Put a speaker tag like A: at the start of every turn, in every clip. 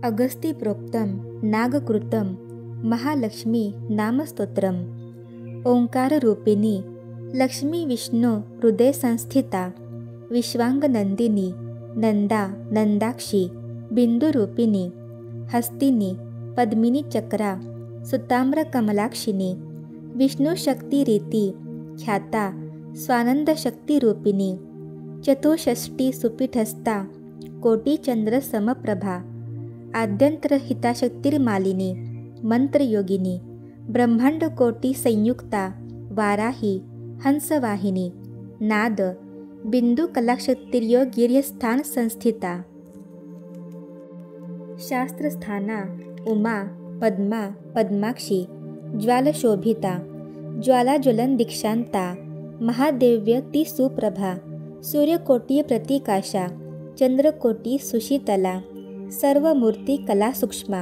A: अगस्ती प्रोक्तम नागकृतं महालक्ष्मी नामस्तोत्रम। ओंकाररूपिणी लक्ष्मी विष्णु हृदय संस्थिता विश्वांगनंदिनी नंदा नंदाक्षी बिंदुरूपिणी हस्तिनी पद्मिनी चक्रा सुताम्र कमलाक्षिणी विष्णुशक्तिरीती ख्याता स्वानंदशक्तिरूपिणी चतुष्षष्टी सुपीठस्था कोटिचंद्र समप्रभा आद्यंतरहिताशक्तिर्मालिनी मंत्रयोगिनी ब्रह्मांडकोटि संयुक्ता वाराही हंसवाहिनी नाद बिंदु कलाशक्तिर्योगिर्यस्थान संस्थिता शास्त्रस्थाना उमा पद्मा पद्माक्षी ज्वालशोभिता ज्वालाज्वलन दीक्षांता महादेव्य ती सुप्रभा सूर्यकोटि प्रतीकाशा चंद्रकोटि सुशीतला सर्वमूर्ति कला सूक्ष्मा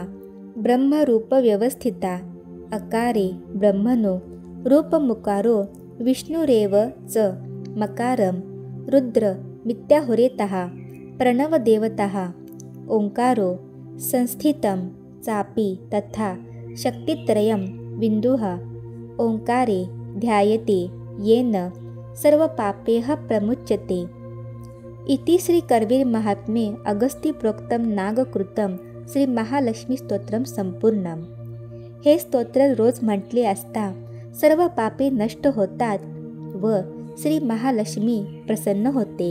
A: ब्रह्मरूप व्यवस्थिता अकारे ब्रह्मणो रूपमुकारो विष्णुरेव च मकारं रुद्र मिथ्याहुरेतः प्रणवदेवतः ओंकारो संस्थितं चापि तथा शक्तित्रयं बिन्दुः ओंकारे ध्यायते येन सर्वपापैः प्रमुच्यते। इति श्री कर्वीर महात्म्ये अगस्ती प्रोक्तम नागकृतं श्री महालक्ष्मी स्तोत्रम संपूर्णम। हे स्तोत्र रोज म्हटले असता सर्व पापे नष्ट होतात व श्री महालक्ष्मी प्रसन्न होते।